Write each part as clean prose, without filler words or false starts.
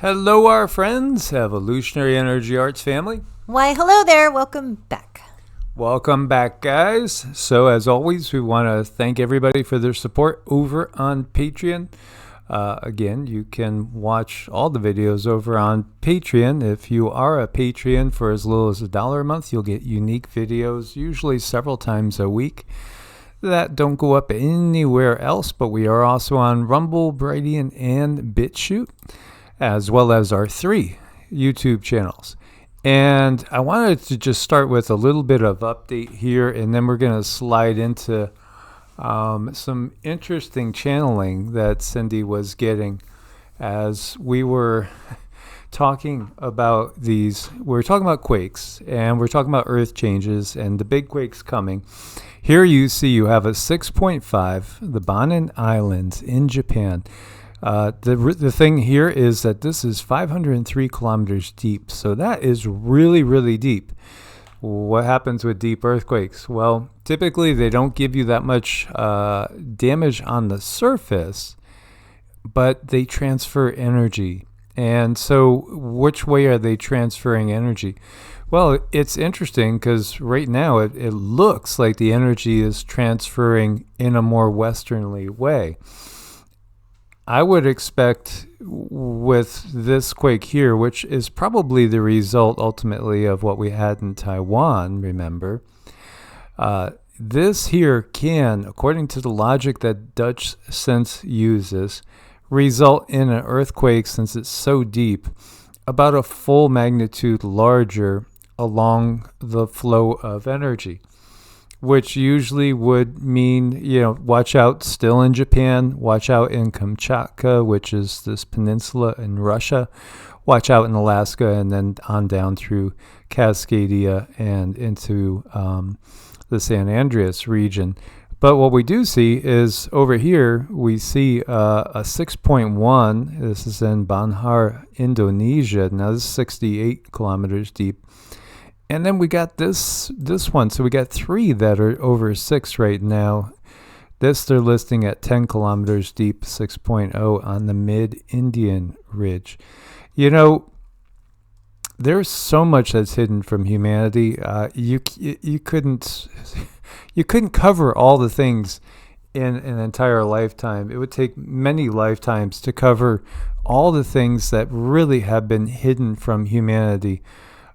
Hello, our friends, Evolutionary Energy Arts family. Why, hello there. Welcome back. Welcome back, guys. So, as always, we want to thank everybody for their support over on Patreon. Again, you can watch all the videos over on Patreon. If you are a Patreon for as little as $1 a month, you'll get unique videos, usually several times a week, that don't go up anywhere else. But we are also on Rumble, Brighteon, and Bitchute, as well as our 3 YouTube channels. And I wanted to just start with a little bit of update here, and then we're going to slide into some interesting channeling that Cindy was getting as we were talking about these. We're talking about quakes, and we're talking about earth changes and the big quakes coming. Here you see you have a 6.5, the Bonin Islands in Japan. The thing here is that this is 503 kilometers deep, so that is really, really deep. What happens with deep earthquakes? Well, typically they don't give you that much damage on the surface, but they transfer energy. And so which way are they transferring energy? Well, it's interesting because right now it looks like the energy is transferring in a more westernly way. I would expect with this quake here, which is probably the result ultimately of what we had in Taiwan, remember, this here can, according to the logic that Dutch sense uses, result in an earthquake, since it's so deep, about a full magnitude larger along the flow of energy, which usually would mean, watch out still in Japan, watch out in Kamchatka, which is this peninsula in Russia, watch out in Alaska, and then on down through Cascadia and into the San Andreas region. But what we do see is over here, we see a 6.1. This is in Banjar, Indonesia. Now this is 68 kilometers deep. And then we got this one. So we got 3 that are over 6 right now. This they're listing at 10 kilometers deep, 6.0 on the mid-Indian ridge. There's so much that's hidden from humanity. You couldn't cover all the things in an entire lifetime. It would take many lifetimes to cover all the things that really have been hidden from humanity.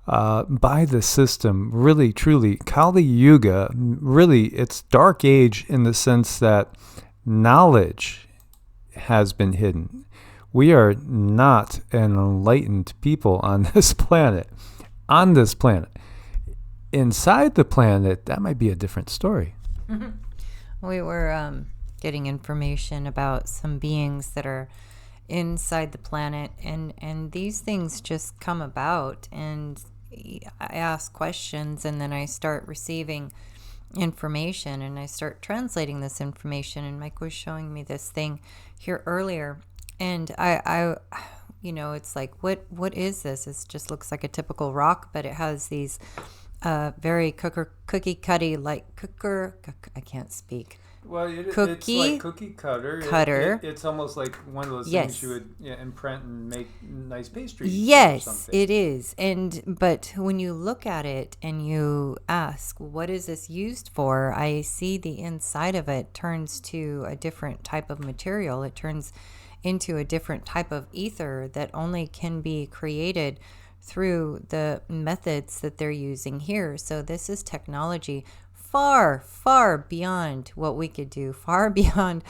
By the system, really, truly. Kali Yuga, really, it's dark age in the sense that knowledge has been hidden. We are not an enlightened people on this planet. Inside the planet, that might be a different story. We were getting information about some beings that are inside the planet, and these things just come about, and I ask questions, and then I start receiving information, and I start translating this information. And Mike was showing me this thing here earlier, and I it's like, what is this? It just looks like a typical rock, but it has these very cookie cutty, like I can't speak. Well, it's like cookie cutter. It's almost like one of those things you would imprint and make nice pastries. Yes, it is. But when you look at it and you ask, what is this used for? I see the inside of it turns to a different type of material. It turns into a different type of ether that only can be created through the methods that they're using here. So this is technology far, far beyond what we could do, far beyond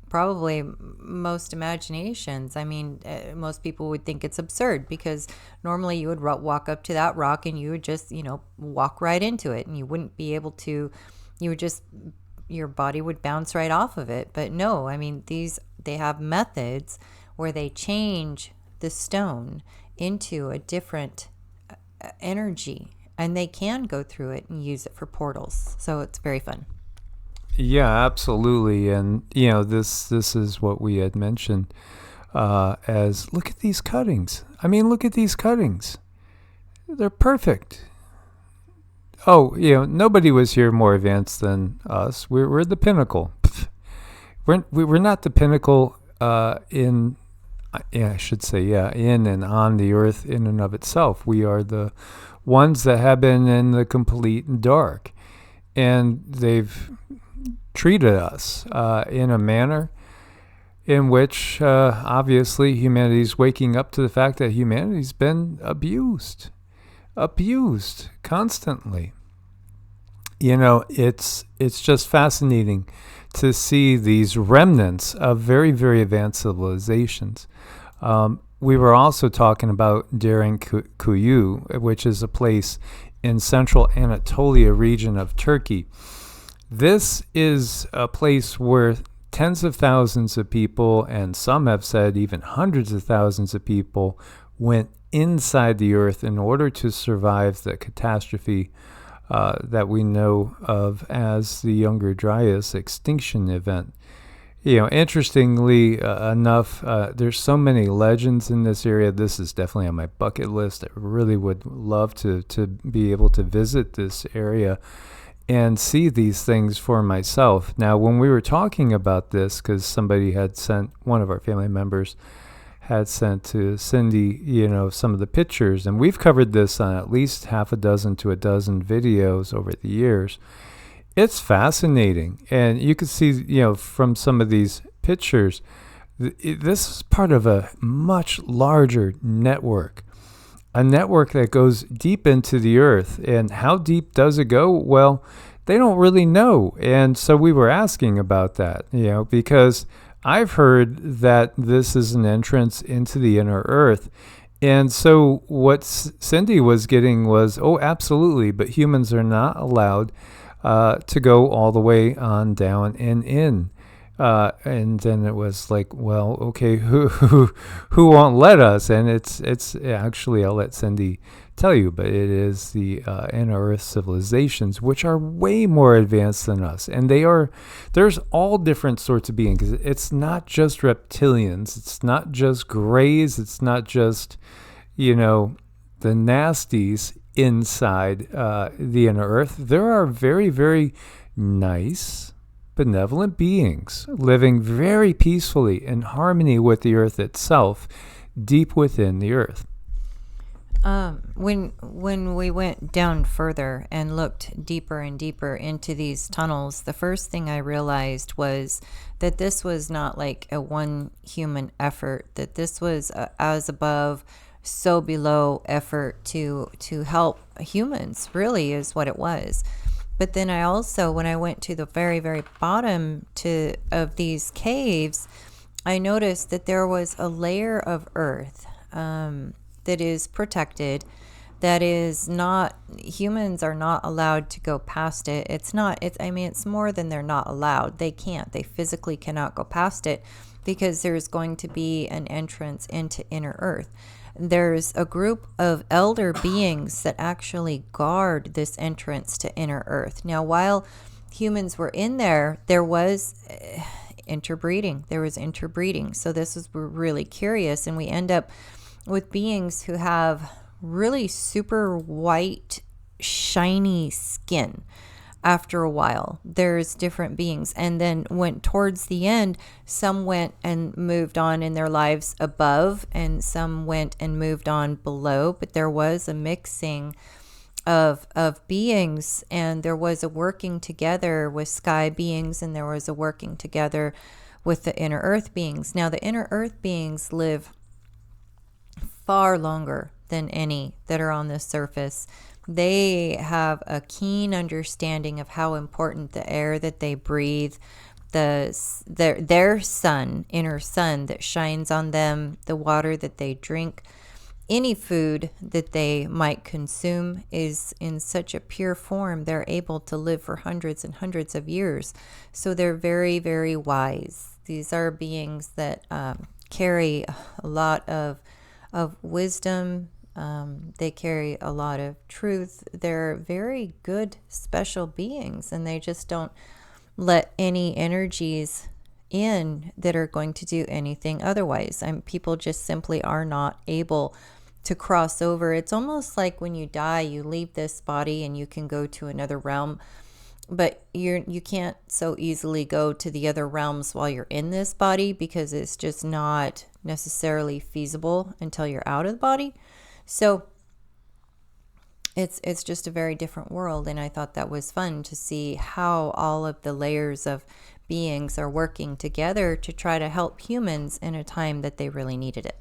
probably most imaginations. I mean, most people would think it's absurd, because normally you would walk up to that rock and you would just, walk right into it, and you wouldn't be able to, your body would bounce right off of it. But no, I mean, they have methods where they change the stone into a different energy, and they can go through it and use it for portals. So it's very fun. Yeah, absolutely. And, this is what we had mentioned as, look at these cuttings. I mean, look at these cuttings. They're perfect. Oh, nobody was here more advanced than us. We're the pinnacle. We're not the pinnacle in yeah, I should say, yeah, in and on the earth in and of itself. We are the ones that have been in the complete dark. And they've treated us in a manner in which, obviously, humanity's waking up to the fact that humanity's been abused constantly. You know, it's just fascinating to see these remnants of very, very advanced civilizations. We were also talking about Derinkuyu, which is a place in central Anatolia region of Turkey. This is a place where tens of thousands of people, and some have said even hundreds of thousands of people, went inside the earth in order to survive the catastrophe that we know of as the Younger Dryas extinction event. You know, interestingly enough, there's so many legends in this area. This is definitely on my bucket list. I really would love to be able to visit this area and see these things for myself. Now, when we were talking about this, because somebody had sent, one of our family members had sent to Cindy, you know, some of the pictures, and we've covered this on at least half a dozen to a dozen videos over the years. It's fascinating, and you can see, you know, from some of these pictures, this is part of a much larger network, a network that goes deep into the earth. And how deep does it go? Well, they don't really know, and so we were asking about that, you know, because I've heard that this is an entrance into the inner earth. And so what Cindy was getting was, oh, absolutely, but humans are not allowed to go all the way on down and in. And then it was like, well, okay, who won't let us? And it's actually, I'll let Cindy tell you, but it is the inner earth civilizations, which are way more advanced than us. And there's all different sorts of beings. It's not just reptilians. It's not just grays. It's not just, you know, the nasties inside the inner earth. There are very, very nice, benevolent beings living very peacefully in harmony with the earth itself, deep within the earth. When we went down further and looked deeper and deeper into these tunnels, the first thing I realized was that this was not like a one human effort, that this was as above, so below effort to help humans, really is what it was. But then I also, when I went to the very, very bottom of these caves, I noticed that there was a layer of earth that is protected, that is not, humans are not allowed to go past it. It's more than they're not allowed. They can't. They physically cannot go past it because there's going to be an entrance into inner earth. There's a group of elder beings that actually guard this entrance to inner earth. Now, while humans were in there, there was interbreeding. So this is really curious, and we end up with beings who have really super white, shiny skin. After a while, there's different beings, and then went towards the end, some went and moved on in their lives above, and some went and moved on below. But there was a mixing of beings, and there was a working together with sky beings, and there was a working together with the inner earth beings. Now, the inner earth beings live far longer than any that are on the surface. They have a keen understanding of how important the air that they breathe, their sun, inner sun that shines on them, the water that they drink, any food that they might consume is in such a pure form, they're able to live for hundreds and hundreds of years. So they're very, very wise. These are beings that carry a lot of wisdom. They carry a lot of truth. They're very good, special beings, and they just don't let any energies in that are going to do anything otherwise. People just simply are not able to cross over. It's almost like when you die, you leave this body and you can go to another realm but you can't so easily go to the other realms while you're in this body, because it's just not necessarily feasible until you're out of the body. So it's just a very different world, and I thought that was fun to see how all of the layers of beings are working together to try to help humans in a time that they really needed it.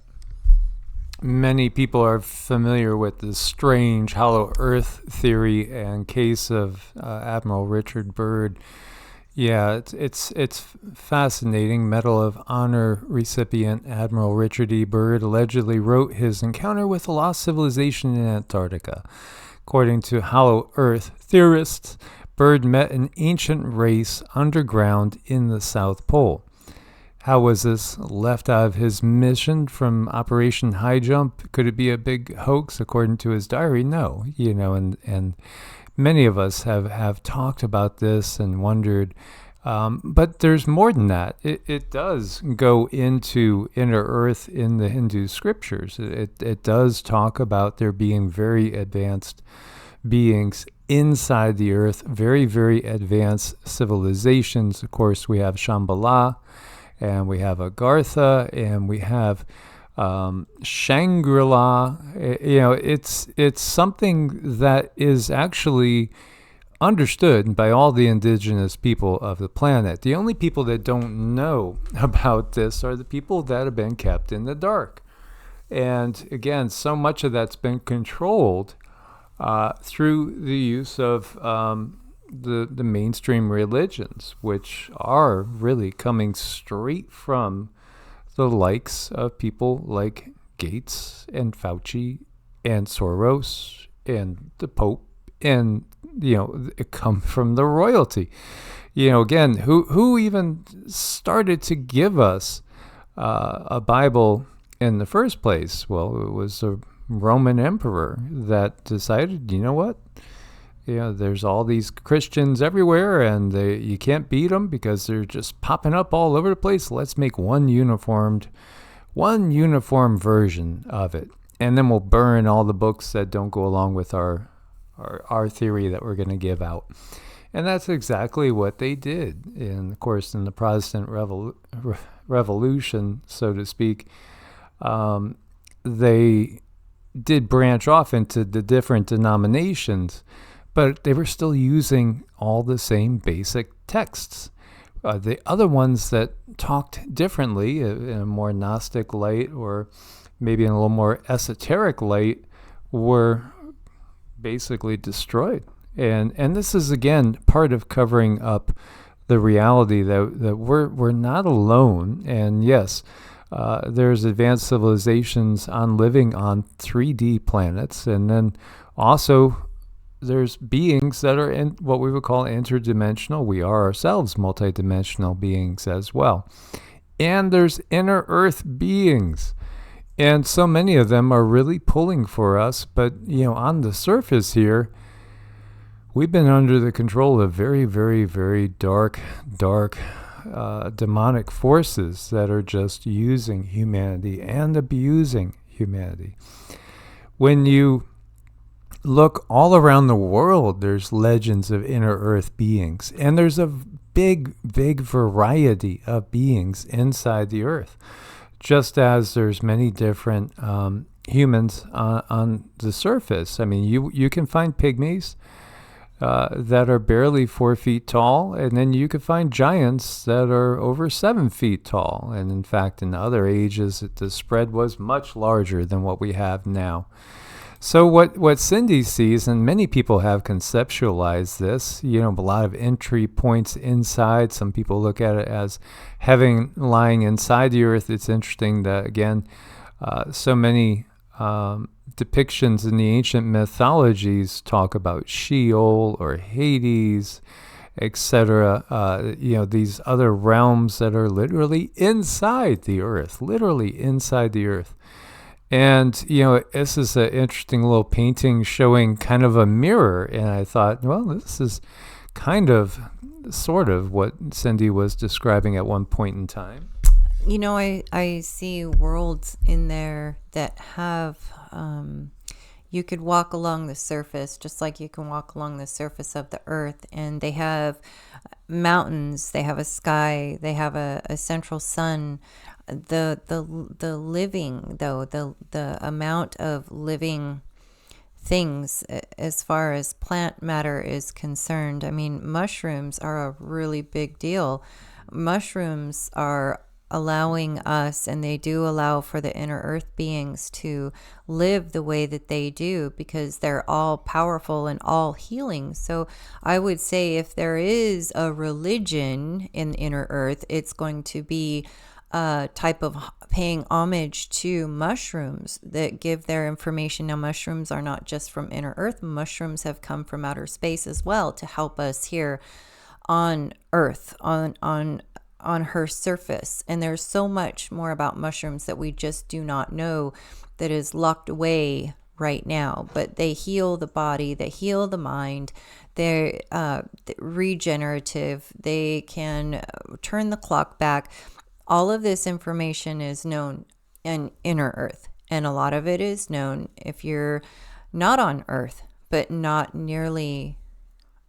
Many people are familiar with the strange hollow earth theory and case of Admiral Richard Byrd. Yeah, it's fascinating. Medal of Honor recipient Admiral Richard E. Byrd allegedly wrote his encounter with a lost civilization in Antarctica. According to hollow earth theorists, Byrd met an ancient race underground in the South Pole. How was this left out of his mission from Operation High Jump? Could it be a big hoax? According to his diary, no. And many of us have talked about this and wondered. But there's more than that. It does go into inner earth in the Hindu scriptures. It does talk about there being very advanced beings inside the earth, very, very advanced civilizations. Of course, we have Shambhala, and we have Agartha, and we have Shangri-La. It's something that is actually understood by all the indigenous people of the planet. The only people that don't know about this are the people that have been kept in the dark. And again, so much of that's been controlled through the use of the mainstream religions, which are really coming straight from the likes of people like Gates and Fauci and Soros and the Pope, and it come from the royalty. Again, who even started to give us a Bible in the first place? Well, it was a Roman emperor that decided, you know what? There's all these Christians everywhere, and you can't beat them because they're just popping up all over the place. Let's make one uniform version of it, and then we'll burn all the books that don't go along with our theory that we're going to give out. And that's exactly what they did. And of course, in the Protestant Revolution, so to speak, they did branch off into the different denominations, but they were still using all the same basic texts. The other ones that talked differently, in a more Gnostic light or maybe in a little more esoteric light, were basically destroyed. And this is, again, part of covering up the reality that we're not alone. And yes, there's advanced civilizations living on 3D planets, and then also there's beings that are in what we would call interdimensional. We are ourselves multidimensional beings as well. And there's inner earth beings. And so many of them are really pulling for us. But, on the surface here, we've been under the control of very, very, very dark, demonic forces that are just using humanity and abusing humanity. When you look all around the world, there's legends of inner earth beings, and there's a big variety of beings inside the earth, just as there's many different humans on the surface. I mean, you can find pygmies that are barely 4 feet tall, and then you can find giants that are over 7 feet tall. And in fact, in other ages, the spread was much larger than what we have now. So what Cindy sees, and many people have conceptualized this, a lot of entry points inside. Some people look at it as lying inside the earth. It's interesting that, again, so many depictions in the ancient mythologies talk about Sheol or Hades, etc. These other realms that are literally inside the earth, And, this is an interesting little painting showing kind of a mirror. And I thought, well, this is sort of what Cindy was describing at one point in time. I see worlds in there that have, you could walk along the surface just like you can walk along the surface of the earth. And they have mountains, they have a sky, they have a central sun. The living, though, the amount of living things as far as plant matter is concerned. I mean, mushrooms are a really big deal. Mushrooms are allowing us, and they do allow for the inner earth beings to live the way that they do, because they're all powerful and all healing. So I would say if there is a religion in inner earth, it's going to be a type of paying homage to mushrooms that give their information. Now, mushrooms are not just from inner earth. Mushrooms have come from outer space as well to help us here on earth, on her surface. And there's so much more about mushrooms that we just do not know, that is locked away right now. But they heal the body, they heal the mind, they're regenerative, they can turn the clock back. All of this information is known in inner earth, and a lot of it is known if you're not on earth, but not nearly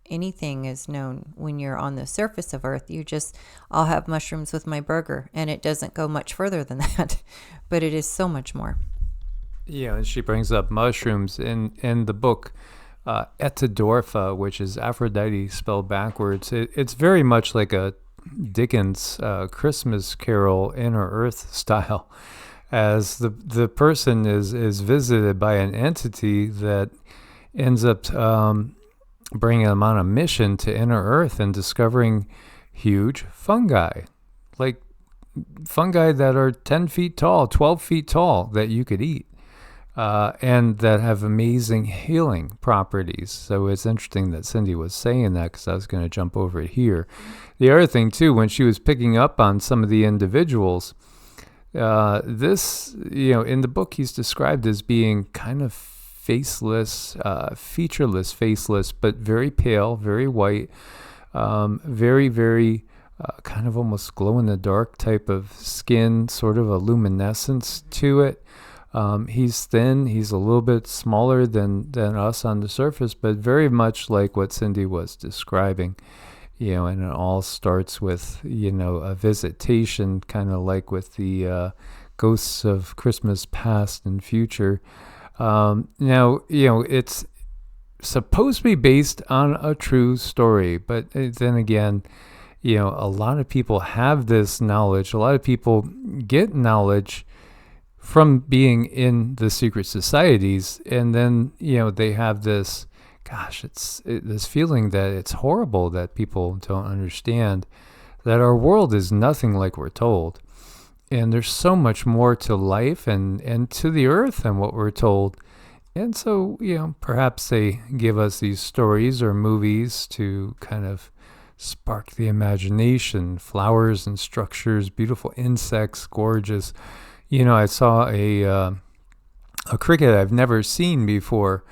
anything is known when you're on the surface of earth. I'll have mushrooms with my burger, and it doesn't go much further than that, but it is so much more. Yeah, and she brings up mushrooms in the book, Etidorfa, which is Aphrodite spelled backwards. It's very much like a Dickens Christmas Carol inner earth style, as the person is visited by an entity that ends up bringing them on a mission to inner earth and discovering huge fungi, like fungi that are 10 feet tall, 12 feet tall, that you could eat, and that have amazing healing properties. So it's interesting that Cindy was saying that, because I was going to jump over it here. The other thing, too, when she was picking up on some of the individuals, this, in the book, he's described as being kind of faceless, featureless, faceless, but very pale, very white, very, very kind of almost glow-in-the-dark type of skin, sort of a luminescence to it. He's thin, he's a little bit smaller than us on the surface, but very much like what Cindy was describing. And it all starts with, a visitation, kind of like with the ghosts of Christmas past and future. Now, it's supposed to be based on a true story, but then again, a lot of people have this knowledge. A lot of people get knowledge from being in the secret societies, and then, they have this, this feeling that it's horrible that people don't understand that our world is nothing like we're told. And there's so much more to life and to the earth than what we're told. And so, perhaps they give us these stories or movies to kind of spark the imagination. Flowers and structures, beautiful insects, gorgeous. I saw a cricket I've never seen before,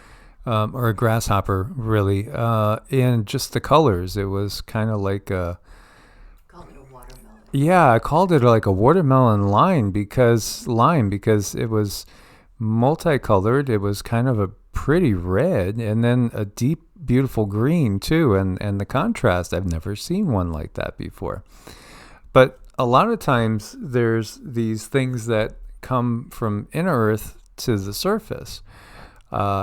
or a grasshopper, really, and just the colors. It was kind of like a... Called it a watermelon. Yeah, I called it like a watermelon lime because it was multicolored. It was kind of a pretty red, and then a deep, beautiful green too, and the contrast, I've never seen one like that before. But a lot of times there's these things that come from inner earth to the surface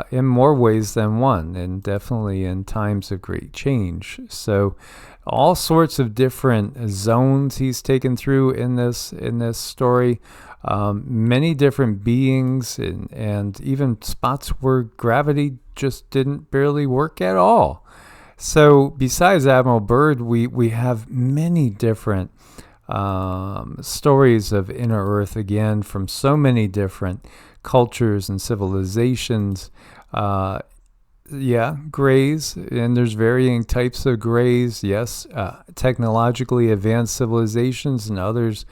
in more ways than one, and definitely in times of great change. So all sorts of different zones he's taken through in this story, many different beings, and even spots where gravity just didn't barely work at all. So besides Admiral Byrd, we have many different stories of inner earth, again, from so many different cultures and civilizations. Grays, and there's varying types of grays. Yes, technologically advanced civilizations, and others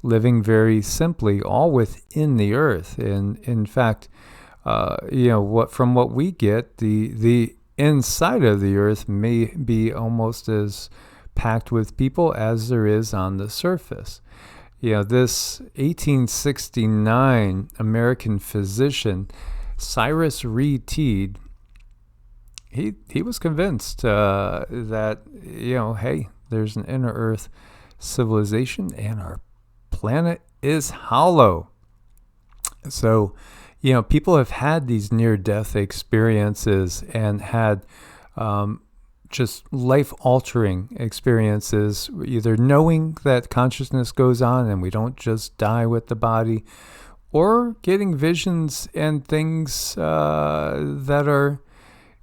living very simply, all within the earth. And in fact, what we get, the inside of the earth may be almost as packed with people as there is on the surface. This 1869 American physician Cyrus Reed Teed, he was convinced that, hey, there's an inner Earth civilization and our planet is hollow. So, people have had these near-death experiences and had just life-altering experiences, either knowing that consciousness goes on and we don't just die with the body, or getting visions and things that are,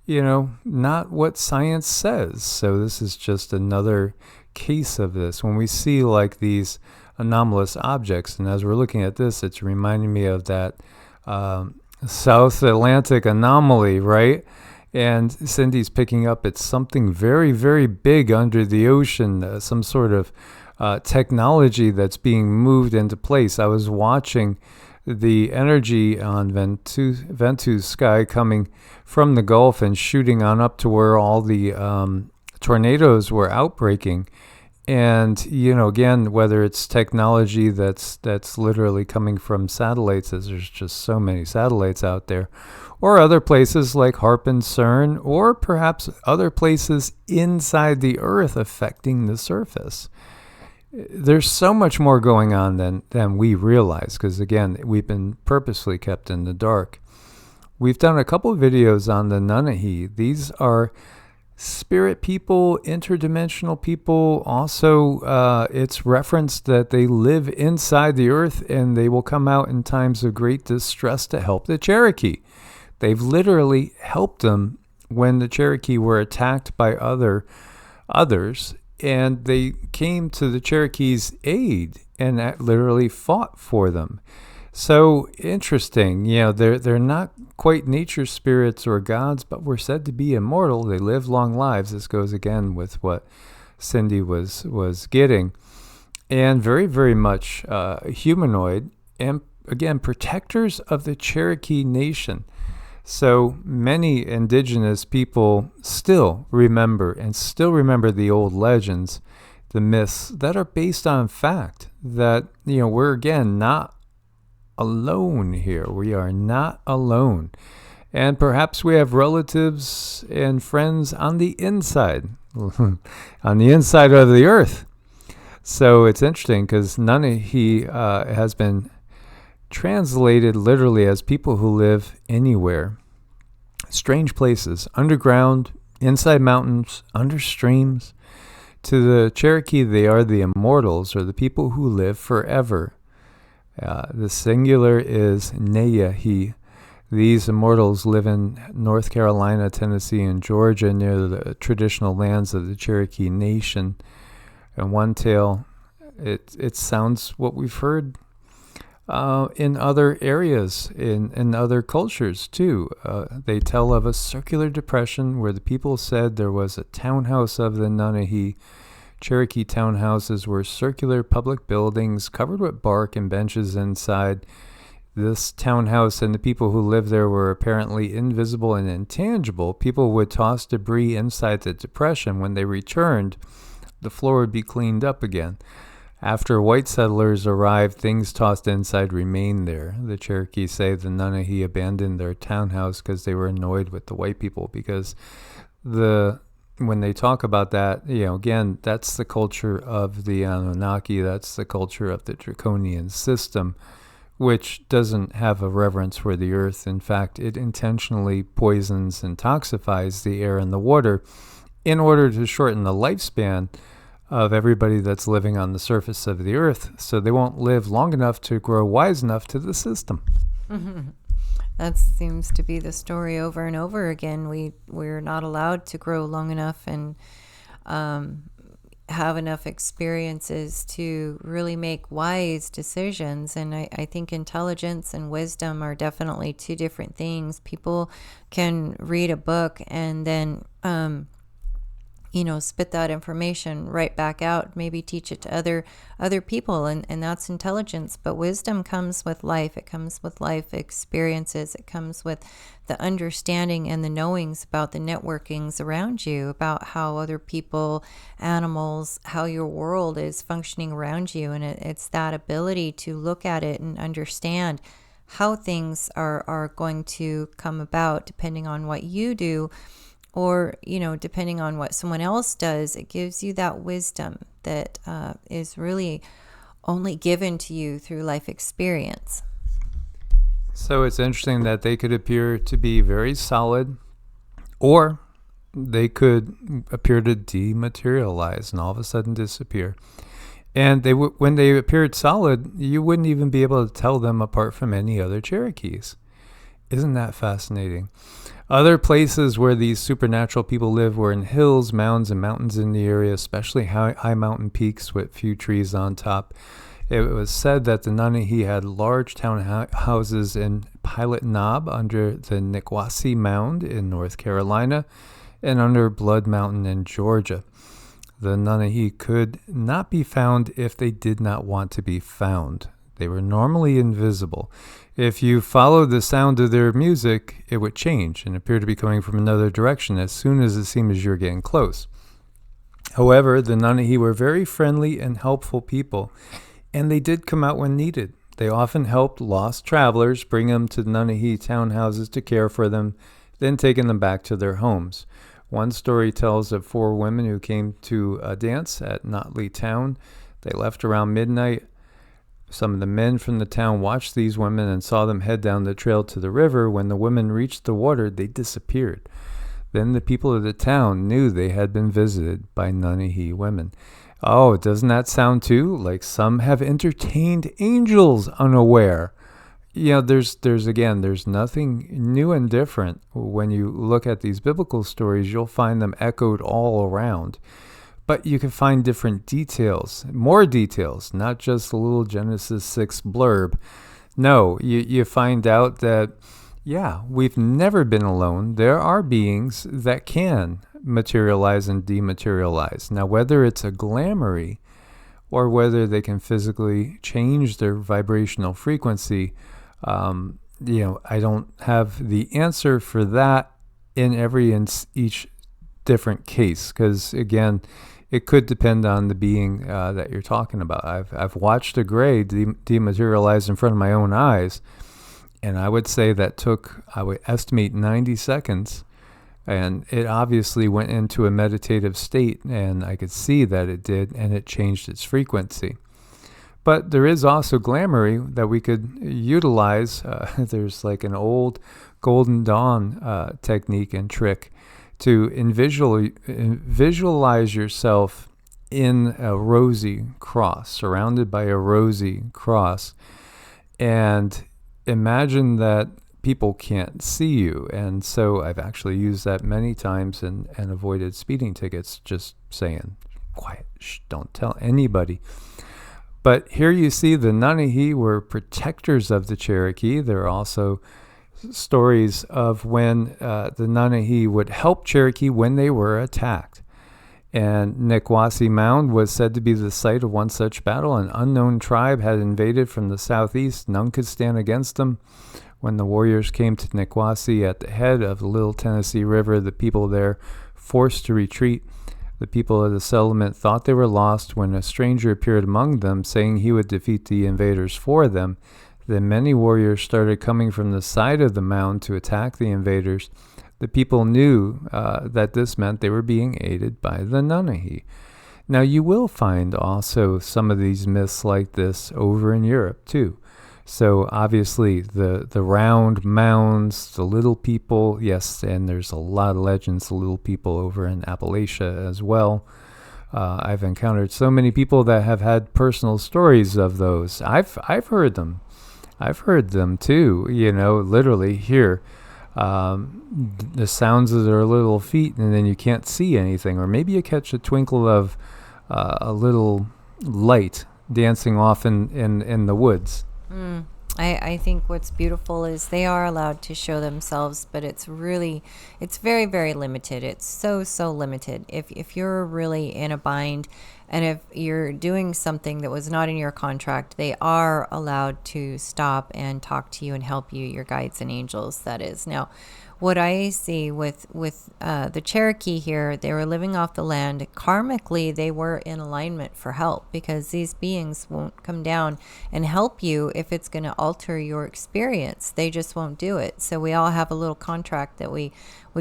not what science says. So this is just another case of this. When we see like these anomalous objects, and as we're looking at this, it's reminding me of that South Atlantic anomaly, right? And Cindy's picking up it's something very, very big under the ocean, some sort of technology that's being moved into place. I was watching the energy on Ventu's sky coming from the Gulf and shooting on up to where all the tornadoes were outbreaking. And, again, whether it's technology that's literally coming from satellites, as there's just so many satellites out there, or other places like HAARP and CERN, or perhaps other places inside the Earth affecting the surface. There's so much more going on than we realize, because, again, we've been purposely kept in the dark. We've done a couple of videos on the Nanahi. These are spirit people, interdimensional people. Also, it's referenced that they live inside the Earth and they will come out in times of great distress to help the Cherokee. They've literally helped them when the Cherokee were attacked by others, and they came to the Cherokee's aid and literally fought for them. So interesting, they're not quite nature spirits or gods, but we're said to be immortal. They live long lives. This goes again with what Cindy was getting, and very, very much humanoid, and again, protectors of the Cherokee Nation. So many indigenous people still remember the old legends, the myths that are based on fact, that, we're again not alone here. We are not alone. And perhaps we have relatives and friends on the inside, on the inside of the Earth. So it's interesting because Nanahi has been translated literally as people who live anywhere. Strange places, underground, inside mountains, under streams. To the Cherokee, they are the immortals, or the people who live forever. The singular is Neyahi. These immortals live in North Carolina, Tennessee, and Georgia, near the traditional lands of the Cherokee Nation. And one tale, it sounds what we've heard in other areas, in other cultures too. They tell of a circular depression where the people said there was a townhouse of the Nanahi. Cherokee townhouses were circular public buildings covered with bark and benches inside. This townhouse and the people who lived there were apparently invisible and intangible. People would toss debris inside the depression. When they returned, the floor would be cleaned up again. After white settlers arrived, things tossed inside remained there. The Cherokee say the Nanahi abandoned their townhouse because they were annoyed with the white people, because when they talk about that, again, that's the culture of the Anunnaki, that's the culture of the draconian system, which doesn't have a reverence for the earth. In fact, it intentionally poisons and toxifies the air and the water in order to shorten the lifespan of everybody that's living on the surface of the earth, so they won't live long enough to grow wise enough to the system. Mm-hmm. That seems to be the story over and over again. We're not allowed to grow long enough and have enough experiences to really make wise decisions. And I think intelligence and wisdom are definitely two different things. People can read a book and then spit that information right back out, maybe teach it to other people, and that's intelligence. But wisdom comes with life. It comes with life experiences. It comes with the understanding and the knowings about the networkings around you, about how other people, animals, how your world is functioning around you. And it's that ability to look at it and understand how things are going to come about depending on what you do, or, depending on what someone else does. It gives you that wisdom that is really only given to you through life experience. So it's interesting that they could appear to be very solid, or they could appear to dematerialize and all of a sudden disappear. And when they appeared solid, you wouldn't even be able to tell them apart from any other Cherokees. Isn't that fascinating? Other places where these supernatural people live were in hills, mounds, and mountains in the area, especially high mountain peaks with few trees on top. It was said that the Nanahi had large townhouses in Pilot Knob under the Nikwasi Mound in North Carolina and under Blood Mountain in Georgia. The Nanahi could not be found if they did not want to be found. They were normally invisible. If you followed the sound of their music, it would change and appear to be coming from another direction as soon as it seemed as you were getting close. However, the Nanahi were very friendly and helpful people, and they did come out when needed. They often helped lost travelers, bring them to the Nanahi townhouses to care for them, then taking them back to their homes. One story tells of 4 women who came to a dance at Notley Town. They left around midnight. Some of the men from the town watched these women and saw them head down the trail to the river. When the women reached the water, they disappeared. Then the people of the town knew they had been visited by Nanahi women. Oh, doesn't that sound too like some have entertained angels unaware? There's nothing new and different. When you look at these biblical stories, you'll find them echoed all around. But you can find different details, more details, not just a little Genesis 6 blurb. No, you find out that, we've never been alone. There are beings that can materialize and dematerialize. Now, whether it's a glamoury or whether they can physically change their vibrational frequency, I don't have the answer for that in each different case, because, again, it could depend on the being that you're talking about. I've watched a gray dematerialize in front of my own eyes, and I would say I would estimate 90 seconds, and it obviously went into a meditative state, and I could see that it did, and it changed its frequency. But there is also glamoury that we could utilize. There's like an old Golden Dawn technique and trick to visualize yourself in a rosy cross, surrounded by a rosy cross, and imagine that people can't see you. And so I've actually used that many times and avoided speeding tickets, just saying, quiet, don't tell anybody. But here you see the Nanahi were protectors of the Cherokee. There are also stories of when the Nanahi would help Cherokee when they were attacked. And Nikwasi Mound was said to be the site of one such battle. An unknown tribe had invaded from the southeast. None could stand against them. When the warriors came to Nikwasi at the head of the Little Tennessee River, the people there forced to retreat. The people of the settlement thought they were lost when a stranger appeared among them, saying he would defeat the invaders for them. Then many warriors started coming from the side of the mound to attack the invaders. The people knew that this meant they were being aided by the Nanahi. Now, you will find also some of these myths like this over in Europe, too. So, obviously, the round mounds, the little people, yes, and there's a lot of legends, the little people over in Appalachia as well. I've encountered so many people that have had personal stories of those. I've heard them. I've heard them too, literally hear the sounds of their little feet, and then you can't see anything. Or maybe you catch a twinkle of a little light dancing off in the woods. I think what's beautiful is they are allowed to show themselves, but it's very, very limited. It's so limited. If you're really in a bind, and if you're doing something that was not in your contract, they are allowed to stop and talk to you and help you, your guides and angels, that is. Now, what I see with the Cherokee here, they were living off the land. Karmically, they were in alignment for help, because these beings won't come down and help you if it's going to alter your experience. They just won't do it. So we all have a little contract that we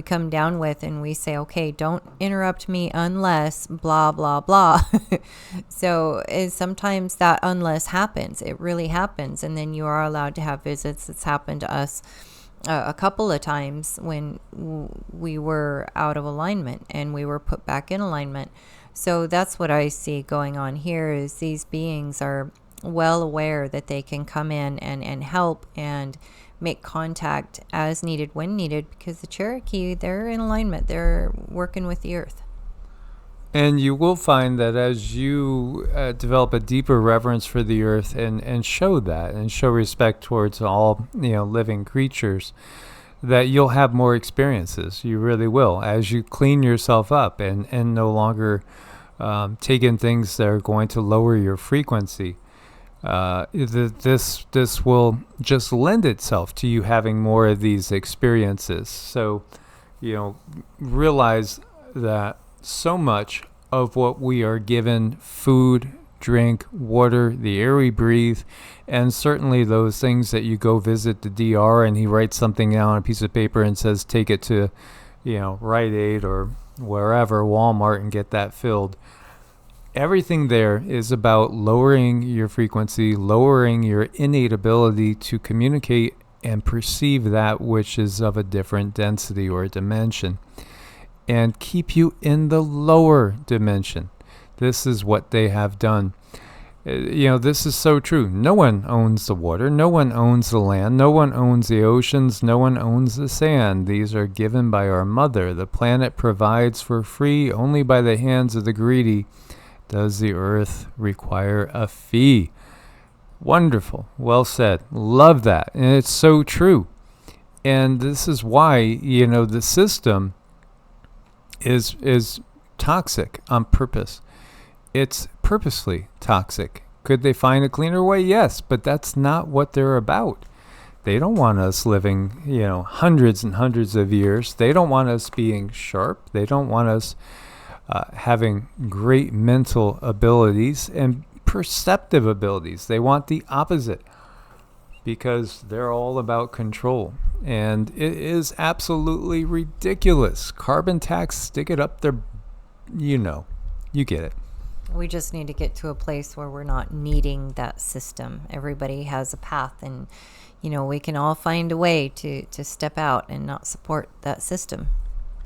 come down with, and we say, okay, don't interrupt me unless blah, blah, blah. So sometimes that unless happens. It really happens. And then you are allowed to have visits. It's happened to us a couple of times when we were out of alignment and we were put back in alignment. So that's what I see going on here, is these beings are well aware that they can come in and help and make contact as needed when needed, because the Cherokee, they're in alignment. They're working with the earth. And you will find that as you develop a deeper reverence for the earth and show that and show respect towards all living creatures, that you'll have more experiences. You really will, as you clean yourself up and no longer take in things that are going to lower your frequency. This will just lend itself to you having more of these experiences. So, realize that so much of what we are given, food, drink, water, the air we breathe, and certainly those things that you go visit the DR and he writes something down on a piece of paper and says, take it to, Rite Aid or wherever, Walmart, and get that filled. Everything there is about lowering your frequency, lowering your innate ability to communicate and perceive that which is of a different density or dimension, and keep you in the lower dimension. This is what they have done. This is so true. No one owns the water. No one owns the land. No one owns the oceans. No one owns the sand. These are given by our mother. The planet provides for free. Only by the hands of the greedy does the earth require a fee. Wonderful. Well said. Love that. And it's so true. And this is why, the system is toxic on purpose. It's purposely toxic. Could they find a cleaner way? Yes, but that's not what they're about. They don't want us living, hundreds and hundreds of years. They don't want us being sharp. They don't want us having great mental abilities and perceptive abilities. They want the opposite, because they're all about control. And it is absolutely ridiculous. Carbon tax, stick it up there. You get it. We just need to get to a place where we're not needing that system. Everybody has a path, and we can all find a way to step out and not support that system.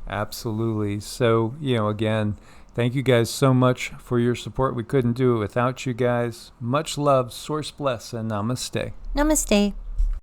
Absolutely. So, again, thank you guys so much for your support. We couldn't do it without you guys. Much love, source bless, and namaste. Namaste.